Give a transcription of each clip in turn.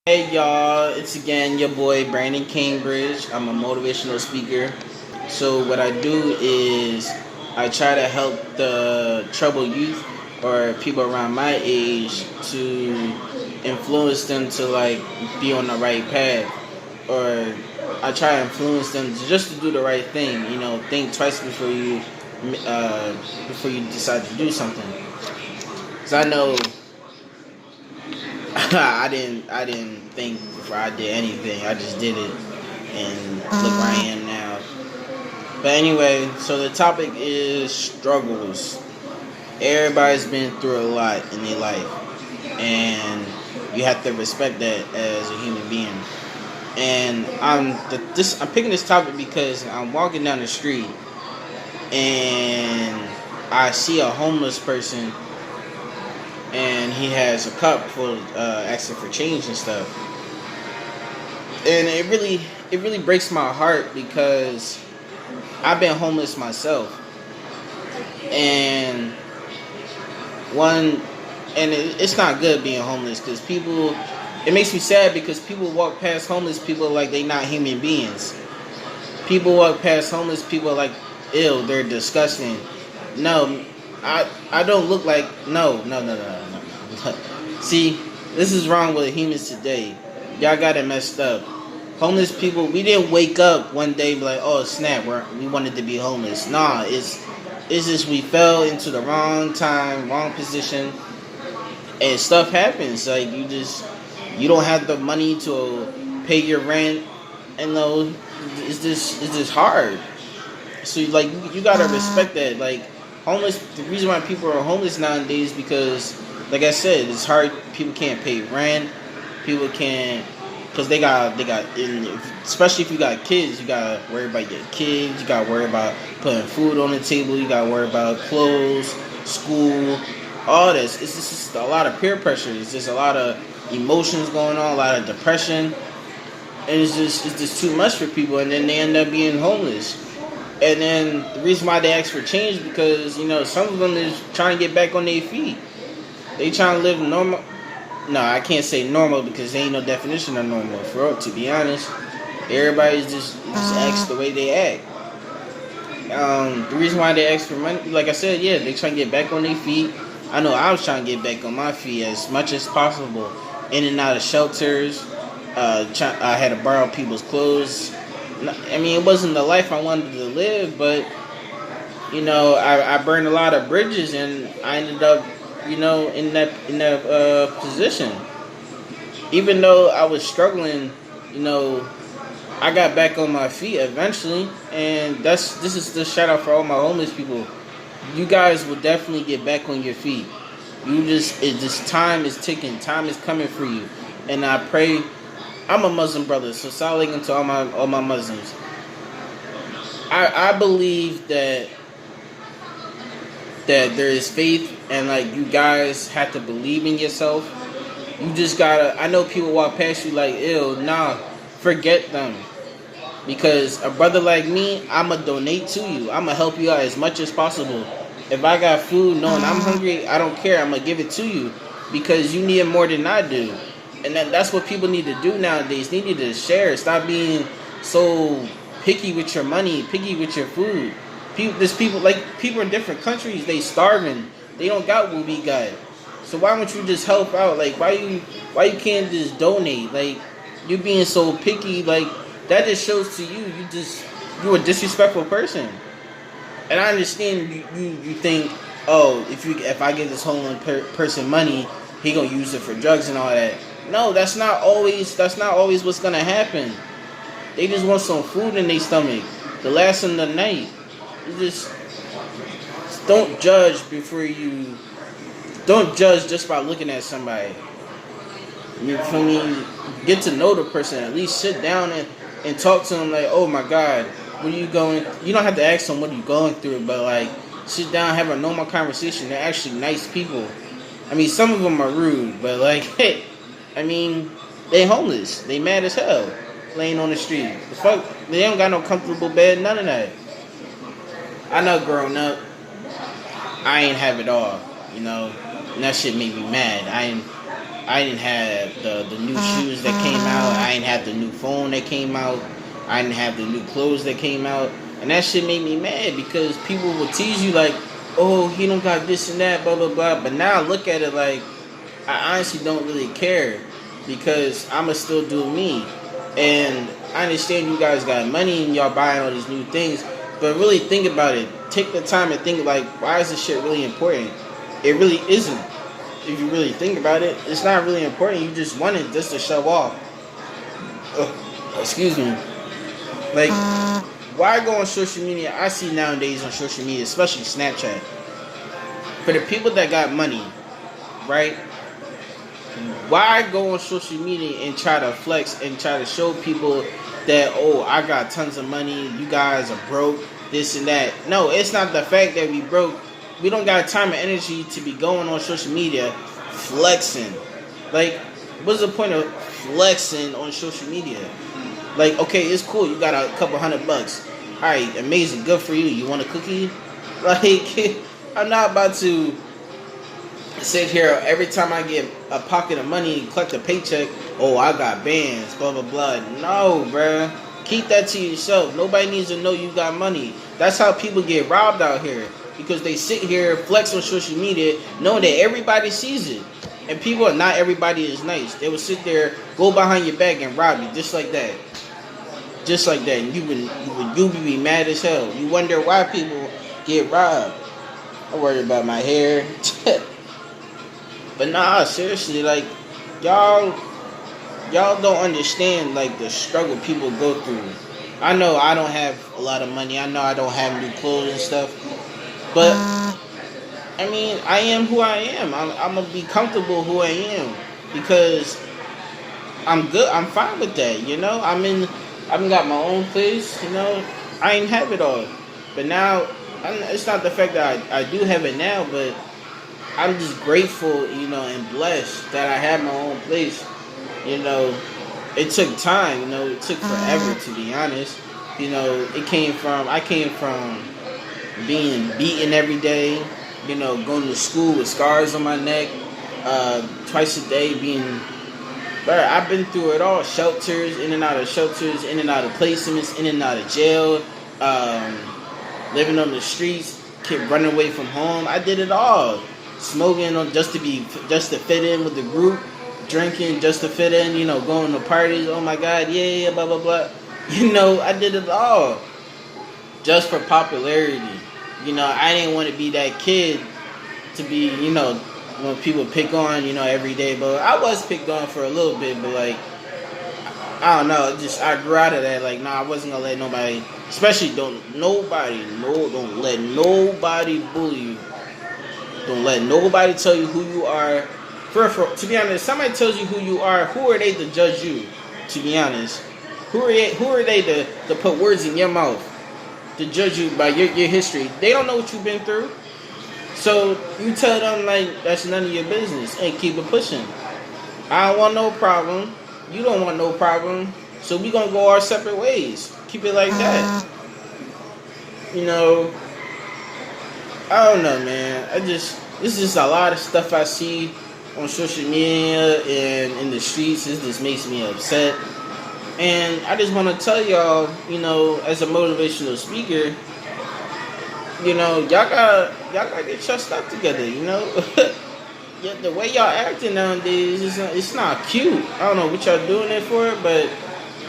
Hey y'all, it's again your boy Brandon Cambridge. I'm a motivational speaker. So what I do is I try to help the troubled youth or people around my age to influence them to like be on the right path, or I try to influence them to just to do the right thing. Think twice uh, before you decide to do something. Cause I know I didn't think before I did anything. I just did it, and look where I am now. But anyway, so the topic is struggles. Everybody's been through a lot in their life, and you have to respect that as a human being. And I'm picking this topic because I'm walking down the street and I see a homeless person, and he has a cup full, asking for change and stuff. And it really breaks my heart because I've been homeless myself, and one, and it's not good being homeless because people. It makes me sad because people walk past homeless people like they not human beings. People walk past homeless people like, ew, they're disgusting. No, I don't look like no. See, this is wrong with humans today. Y'all got it messed up. Homeless people, we didn't wake up one day and be like, oh snap, we wanted to be homeless. Nah, it's just we fell into the wrong time, wrong position, and stuff happens. Like you don't have the money to pay your rent, and it's just hard. So like you gotta respect that. Like homeless, the reason why people are homeless nowadays because, like I said, it's hard. People can't pay rent. People can't because especially if you got kids, you gotta worry about your kids. You gotta worry about putting food on the table. You gotta worry about clothes, school, all this. It's just a lot of peer pressure. It's just a lot of emotions going on, a lot of depression, and it's just too much for people, and then they end up being homeless. And then the reason why they ask for change because some of them is trying to get back on their feet. They trying to live normal. No, I can't say normal because there ain't no definition of normal. For real, to be honest, everybody's just acts the way they act. The reason why they ask for money, like I said, yeah, they trying to get back on their feet. I know I was trying to get back on my feet as much as possible, in and out of shelters. I had to borrow people's clothes. I mean, it wasn't the life I wanted to live, but I burned a lot of bridges, and I ended up, in that position. Even though I was struggling, I got back on my feet eventually, and this is the shout out for all my homeless people. You guys will definitely get back on your feet. Time is ticking, time is coming for you, and I pray. I'm a Muslim brother, so salam alaikum to all my Muslims. I believe that there is faith, and like you guys have to believe in yourself. You just gotta. I know people walk past you like, ew, nah, forget them. Because a brother like me, I'ma donate to you. I'ma help you out as much as possible. If I got food, knowing I'm hungry, I don't care. I'ma give it to you because you need it more than I do. And that's what people need to do nowadays. They need to share. Stop being so picky with your money, picky with your food. People in different countries, they starving. They don't got what we got. So why don't you just help out? Like why you can't just donate? Like you being so picky, like that just shows to you a disrespectful person. And I understand you think, oh, if I give this homeless person money, he gonna use it for drugs and all that. No, that's not always what's gonna happen. They just want some food in their stomach to last them the night. You just don't judge don't judge just by looking at somebody. You feel me? Get to know the person. At least sit down and talk to them like, oh my God, what are you going? You don't have to ask them what are you going through, but like sit down, have a normal conversation. They're actually nice people. I mean, some of them are rude, but like, hey, I mean, they homeless. They mad as hell, laying on the street. The fuck, they don't got no comfortable bed, none of that. I know growing up, I ain't have it all, and that shit made me mad. I didn't have the new shoes that came out. I didn't have the new phone that came out. I didn't have the new clothes that came out. And that shit made me mad because people will tease you like, oh, he don't got this and that, blah, blah, blah. But now I look at it like, I honestly don't really care because I'ma still do me. And I understand you guys got money and y'all buying all these new things, but really think about it. Take the time and think like, why is this shit really important? It really isn't. If you really think about it, it's not really important. You just want it just to show off. Excuse me. Like, why go on social media? I see nowadays on social media, especially Snapchat, for the people that got money, right? Why go on social media and try to flex and try to show people that, oh, I got tons of money, you guys are broke, this and that? No, it's not the fact that we broke. We don't got time and energy to be going on social media flexing. Like, what's the point of flexing on social media? Like, okay, it's cool, you got a couple $100. Alright, amazing, good for you. You want a cookie? Like, I'm not about to sit here every time I get a pocket of money, collect a paycheck, oh, I got bands, blah, blah, blah. No, bruh. Keep that to yourself. Nobody needs to know you got money. That's how people get robbed out here. Because they sit here, flex on social media, knowing that everybody sees it. And people, not everybody is nice. They will sit there, go behind your back and rob you, just like that. Just like that. And you would be mad as hell. You wonder why people get robbed. I'm worried about my hair. But nah, seriously, like, y'all don't understand, like, the struggle people go through. I know I don't have a lot of money. I know I don't have new clothes and stuff. But, I mean, I am who I am. I'm going to be comfortable who I am. Because I'm good. I'm fine with that, you know? I've got my own place, you know? I ain't have it all. But now, it's not the fact that I do have it now, but I'm just grateful, you know, and blessed that I have my own place. You know, it took time, you know, it took forever, to be honest. You know, I came from being beaten every day, you know, going to school with scars on my neck, twice a day I've been through it all. Shelters, in and out of shelters, in and out of placements, in and out of jail, living on the streets, kept running away from home. I did it all. Smoking just to fit in with the group, drinking just to fit in, you know, going to parties. Oh my God, yeah, blah blah blah. You know, I did it all just for popularity. You know, I didn't want to be that kid to be, you know, when people pick on, you know, every day. But I was picked on for a little bit, but like, I don't know, I grew out of that. Like, nah, I wasn't gonna let nobody, especially don't let nobody bully you. Don't let nobody tell you who you are. To be honest, somebody tells you who you are, who are they to judge you? To be honest, who are they to put words in your mouth to judge you by your history? They don't know what you've been through. So you tell them like that's none of your business and keep it pushing. I don't want no problem. You don't want no problem. So we gonna go our separate ways. Keep it like that. You know, I don't know, man. This is just a lot of stuff I see on social media and in the streets. This just makes me upset. And I just want to tell y'all, you know, as a motivational speaker, you know, y'all gotta get your stuff together, you know. The way y'all acting nowadays, it's not cute. I don't know what y'all doing it for, but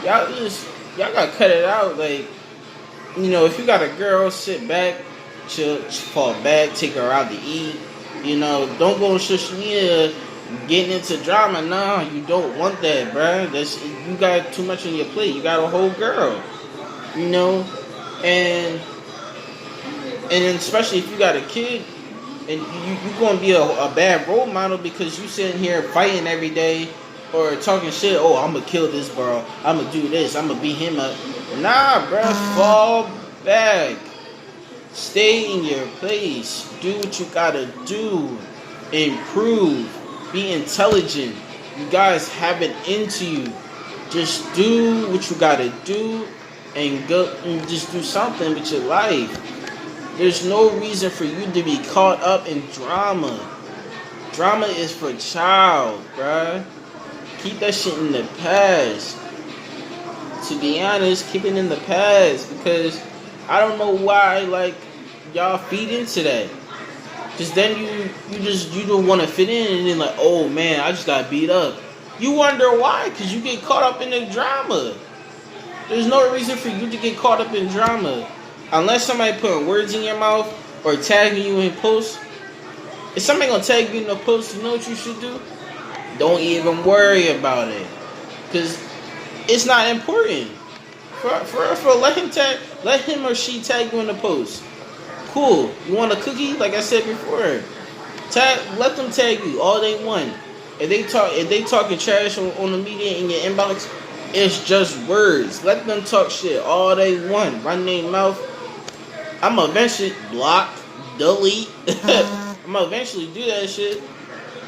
y'all gotta cut it out. Like, you know, if you got a girl, sit back, chill, fall back, take her out to eat. You know, don't go on social media getting into drama. Nah, you don't want that, bruh. You got too much on your plate. You got a whole girl, you know, and especially if you got a kid, and you gonna be a bad role model because you sitting here fighting every day or talking shit. Oh, I'm gonna kill this bro. I'm gonna do this. I'm gonna beat him up. Nah, bruh, fall back. Stay in your place. Do what you gotta do. Improve. Be intelligent. You guys have it into you. Just do what you gotta do and go and just do something with your life. There's no reason for you to be caught up in drama. Drama is for child, bruh. Keep that shit in the past. To be honest, keep it in the past because I don't know why like y'all feed into that. Cause then you don't want to fit in and then like, oh man, I just got beat up. You wonder why? Cause you get caught up in the drama. There's no reason for you to get caught up in drama. Unless somebody putting words in your mouth or tagging you in posts. If somebody gonna tag you in the post, you know what you should do? Don't even worry about it. Cause it's not important. For let him or she tag you in the post. Cool. You want a cookie? Like I said before. Let them tag you all they want. If they talking trash on the media in your inbox, it's just words. Let them talk shit all they want. Run their mouth. I'ma eventually block, delete. I'ma eventually do that shit.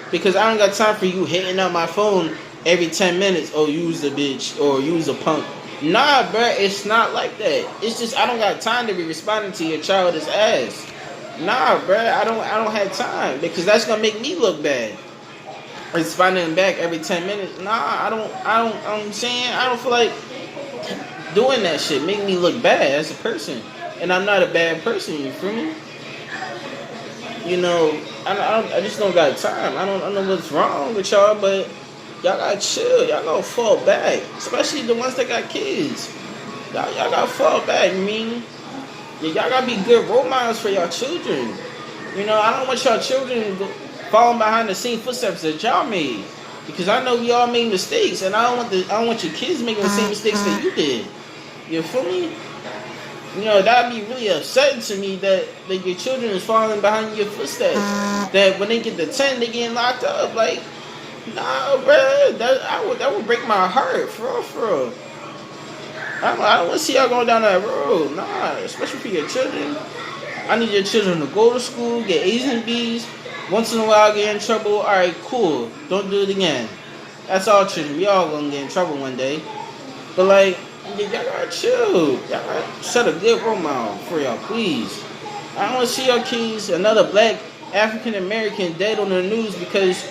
Because I don't got time for you hitting up my phone every 10 minutes. Oh, use a bitch or use a punk. Nah, bruh, it's not like that. It's just I don't got time to be responding to your childish ass. Nah, bruh, I don't have time because that's gonna make me look bad. Responding back every 10 minutes. Nah, I'm saying I don't feel like doing that shit. Make me look bad as a person, and I'm not a bad person. You feel me? You know, I just don't got time. I don't know what's wrong with y'all, but y'all gotta chill. Y'all gotta fall back, especially the ones that got kids. Y'all gotta fall back. Y'all gotta be good role models for y'all children. You know, I don't want y'all children falling behind the same footsteps that y'all made, because I know y'all made mistakes, and I don't want your kids making the same mistakes that you did. You feel me? You know, that'd be really upsetting to me that your children is falling behind your footsteps. That when they get to 10, they getting locked up. Like, nah, bro, that would break my heart, for real. I don't want to see y'all going down that road. Nah, especially for your children. I need your children to go to school, get A's and B's. Once in a while, get in trouble. All right, cool. Don't do it again. That's all children. We all gonna get in trouble one day. But like, y'all gotta chill. Y'all gotta set a good role model for y'all, please. I don't want to see your kids, another black African American, dead on the news because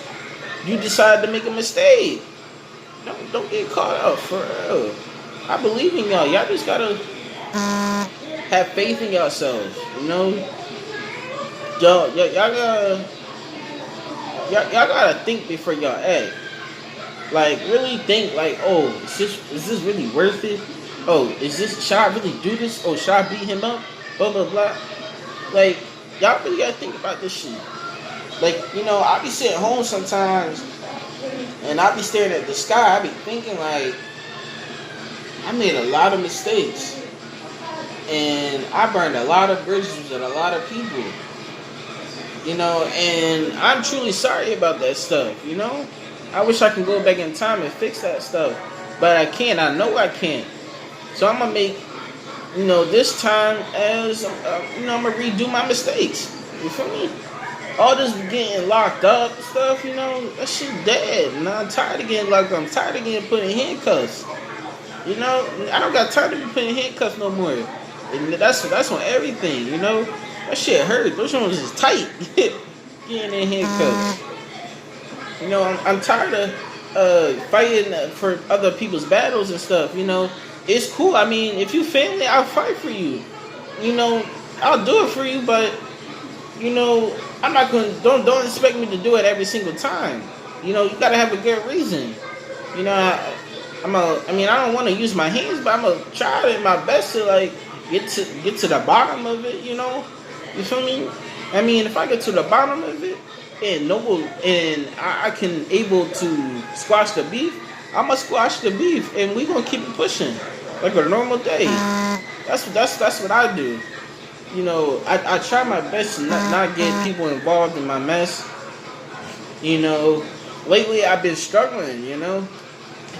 you decided to make a mistake. Don't get caught up, for real. I believe in y'all. Y'all just gotta have faith in yourselves. You know, y'all gotta think before y'all act. Like, really think, like, oh, is this really worth it? Oh, should I really do this? Oh, should I beat him up? Blah, blah, blah. Like, y'all really gotta think about this shit. Like, you know, I be sitting home sometimes, and I be staring at the sky. I be thinking, like, I made a lot of mistakes. And I burned a lot of bridges with a lot of people. You know, and I'm truly sorry about that stuff, you know? I wish I could go back in time and fix that stuff. But I can't. I know I can't. So I'm going to make, you know, this time as, you know, I'm going to redo my mistakes. You feel me? All this getting locked up and stuff, you know, that shit dead. And I'm tired of getting locked up. I'm tired of getting put in handcuffs. You know, I don't got time to be put in handcuffs no more. And that's on everything, you know? That shit hurt. Those ones is tight. Getting in handcuffs. You know, I'm tired of fighting for other people's battles and stuff, you know. It's cool. I mean, if you family, I'll fight for you. You know, I'll do it for you, but, you know, I'm not going to, don't expect me to do it every single time. You know, you got to have a good reason. You know, I don't want to use my hands, but I'm going to try my best to, like, get to the bottom of it, you know. You feel me? I mean, if I get to the bottom of it, and I can able to squash the beef, I'ma squash the beef, and we gonna keep it pushing like a normal day. That's what I do. You know, I try my best to not get people involved in my mess. You know, lately I've been struggling. You know,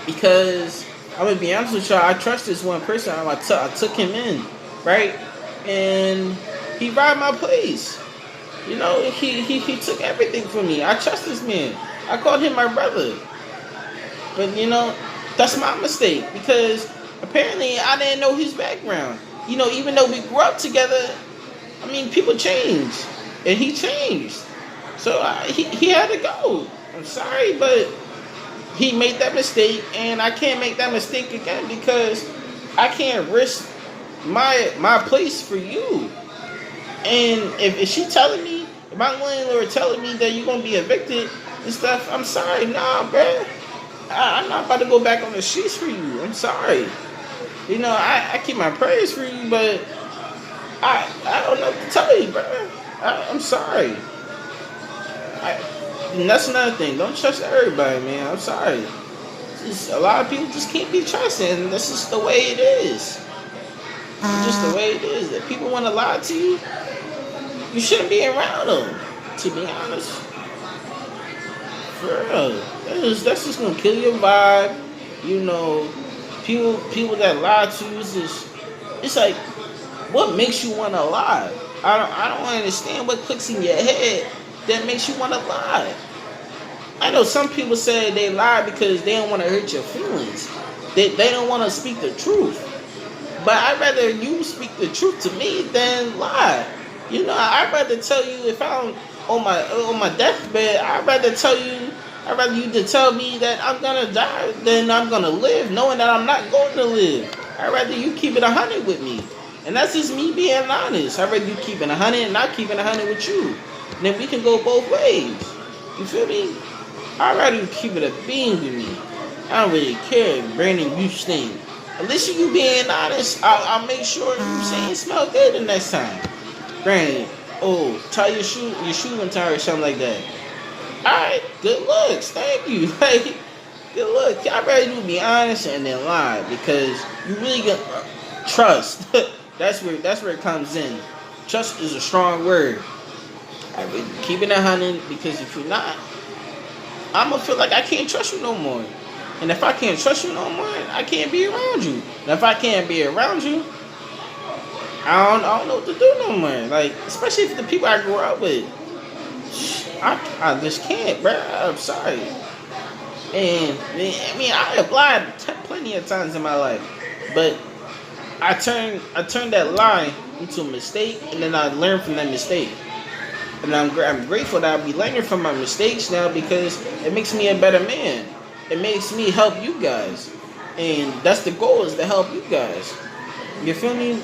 because I'm gonna be honest with y'all. I trust this one person. I took him in, right, and he robbed my place. You know, he took everything from me. I trust this man. I called him my brother. But, you know, that's my mistake. Because apparently I didn't know his background. You know, even though we grew up together, I mean, people change. And he changed. So he had to go. I'm sorry, but he made that mistake, and I can't make that mistake again because I can't risk my place for you. And if she telling me, if my landlord telling me that you're gonna be evicted and stuff, I'm sorry, nah, bro. I'm not about to go back on the streets for you. I'm sorry. You know, I keep my prayers for you, but I don't know what to tell you, bro. I'm sorry. And that's another thing. Don't trust everybody, man. I'm sorry. Just, a lot of people just can't be trusted, and this is the way it is. It's just the way it is. If people want to lie to you, you shouldn't be around them. To be honest, for real, that's just gonna kill your vibe. You know, people that lie to you is just, it's like, what makes you want to lie? I don't understand what clicks in your head that makes you want to lie. I know some people say they lie because they don't want to hurt your feelings. They don't want to speak the truth. But I'd rather you speak the truth to me than lie. You know, I'd rather tell you if I'm on my deathbed, I'd rather you to tell me that I'm gonna die than I'm gonna live, knowing that I'm not going to live. I'd rather you keep it 100 with me. And that's just me being honest. I'd rather you keep it 100 and not keep it 100 with you. And then we can go both ways. You feel me? I'd rather you keep it a being with me. I don't really care, Brandon, you stink. At least you being honest, I'll make sure you say it smell good the next time. Brandon, tie your shoe and tie or something like that. Alright, good looks, thank you. Like, good luck. I'd rather you be honest and then lie because you really get trust. That's where it comes in. Trust is a strong word. I would keep it 100 because if you're not, I'm gonna feel like I can't trust you no more. And if I can't trust you no more, I can't be around you. And if I can't be around you, I don't know what to do no more. Like, especially if the people I grew up with, I just can't, bro. I'm sorry. And I mean, I have lied plenty of times in my life, but I turned that lie into a mistake, and then I learned from that mistake. And I'm grateful that I'll be learning from my mistakes now because it makes me a better man. It makes me help you guys. And that's the goal, is to help you guys. You feel me?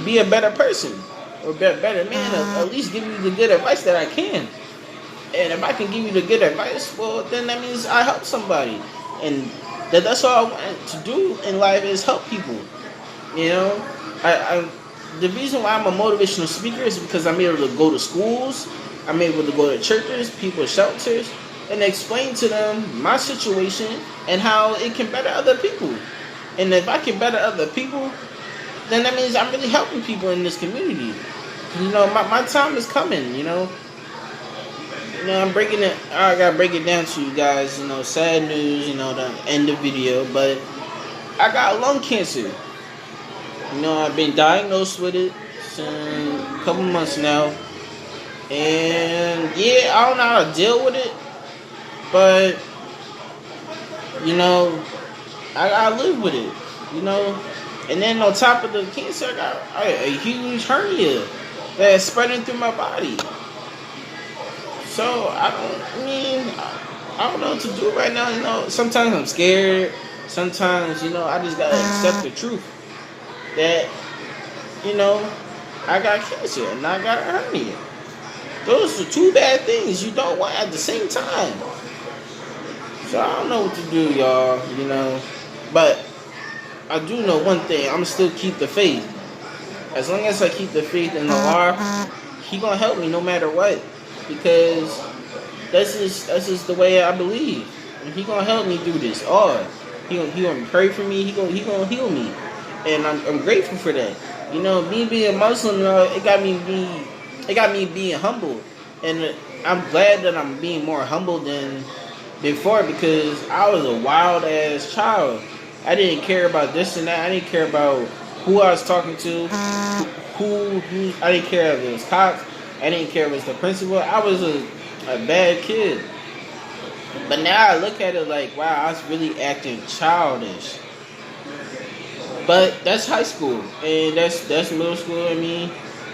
Be a better person. Or be a better man. At least give you the good advice that I can. And if I can give you the good advice, well, then that means I help somebody. And that's all I want to do in life is help people. You know? The reason why I'm a motivational speaker is because I'm able to go to schools, I'm able to go to churches, people's shelters, and explain to them my situation and how it can better other people. And if I can better other people, then that means I'm really helping people in this community. You know, my time is coming, you know. You know, I gotta break it down to you guys, you know, sad news, you know, to end the video, but I got lung cancer. You know, I've been diagnosed with it since a couple months now. And yeah, I don't know how to deal with it. But, you know, I gotta live with it. You know. And then on top of the cancer, I got a huge hernia that's spreading through my body. So, I don't know what to do right now. You know, sometimes I'm scared. Sometimes, you know, I just gotta accept the truth. That, you know, I got cancer and I got a hernia. Those are two bad things you don't want at the same time. So I don't know what to do, y'all, you know. But I do know one thing. I'm still keep the faith. As long as I keep the faith in the Lord, He gonna help me no matter what. Because that's just the way I believe. And He gonna help me through this. He gonna pray for me. He gonna heal me. And I'm grateful for that. You know, me being Muslim, it got me being humble. And I'm glad that I'm being more humble than before because I was a wild ass child. I didn't care about this and that. I didn't care about who I was talking to. Who I didn't care if it was cops. I didn't care if it was the principal. I was a bad kid. But now I look at it like, wow, I was really acting childish. But that's high school, and that's middle school. I mean,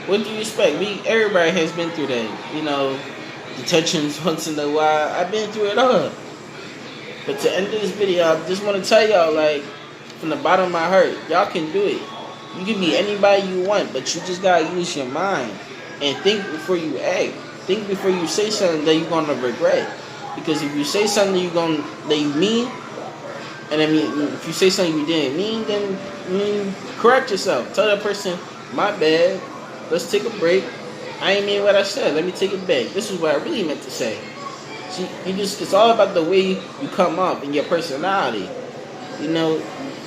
what do you expect? Everybody has been through that, you know. intentions once in a while. I've been through it all. But to end this video, I just want to tell y'all, like, from the bottom of my heart, y'all can do it. You can be anybody you want, but you just gotta use your mind and think before you act. Think before you say something that you're gonna regret. Because if you say something that you mean, and I mean, if you say something you didn't mean, then correct yourself. Tell that person, my bad. Let's take a break. I ain't mean what I said. Let me take it back. This is what I really meant to say. See, it's all about the way you come up and your personality. You know,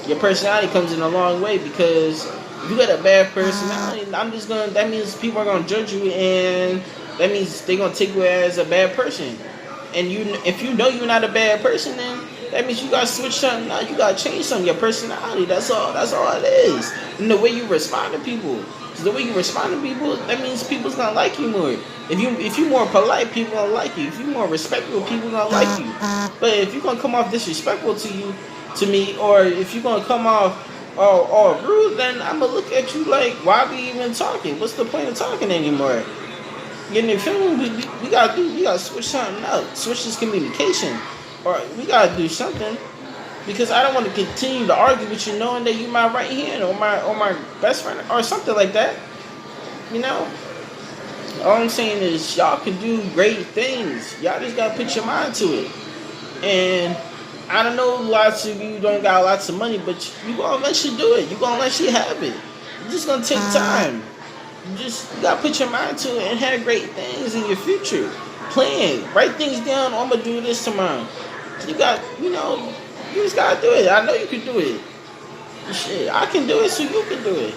your personality comes in a long way, because if you got a bad personality, that means people are gonna judge you, and that means they're gonna take you as a bad person. And if you know you're not a bad person, then that means you gotta switch something out. You gotta change something. Your personality. That's all it is. And the way you respond to people. Cause the way you respond to people, that means people's gonna like you more. If you more polite, people gonna like you. If you more respectful, people gonna like you. But if you're gonna come off disrespectful to me, or if you're gonna come off all rude, then I'm gonna look at you like, why are we even talking? What's the point of talking anymore? You know, we gotta switch something out. Switch this communication, or we gotta do something, because I don't want to continue to argue with you, knowing that you my right hand or my best friend or something like that. You know, all I'm saying is y'all can do great things. Y'all just gotta put your mind to it. And I don't know, lots of you don't got lots of money, but you gonna eventually do it. You gonna eventually have it. It's just gonna take time. You gotta put your mind to it and have great things in your future. Plan, write things down. I'm gonna do this tomorrow. You just gotta do it. I know you can do it. Shit, I can do it, so you can do it.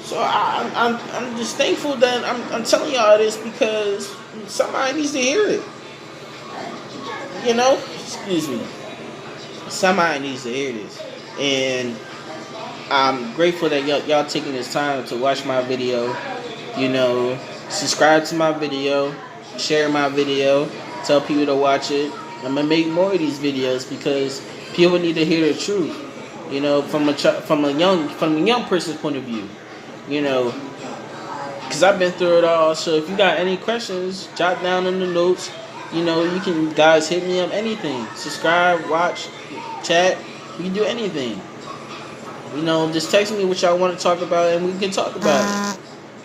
So I'm just thankful that I'm telling y'all this, because somebody needs to hear it. You know, excuse me. Somebody needs to hear this, and I'm grateful that y'all taking this time to watch my video. You know, subscribe to my video, share my video, tell people to watch it. I'm gonna make more of these videos, because people need to hear the truth. You know, from a young person's point of view. You know, because I've been through it all. So if you got any questions, jot down in the notes. You know, you can guys hit me up, anything. Subscribe, watch, chat. You can do anything. You know, just text me what y'all want to talk about, and we can talk about it.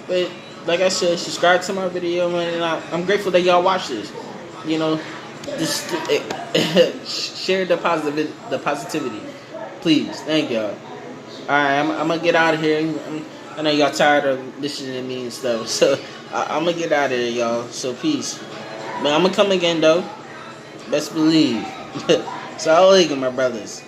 But like I said, subscribe to my video, man, and I'm grateful that y'all watch this. You know, just share the positivity, please. Thank y'all. All right, I'm gonna get out of here. I know y'all tired of listening to me and stuff, so I'm gonna get out of here, y'all. So peace. But I'm gonna come again though. Best believe. So I'll my brothers.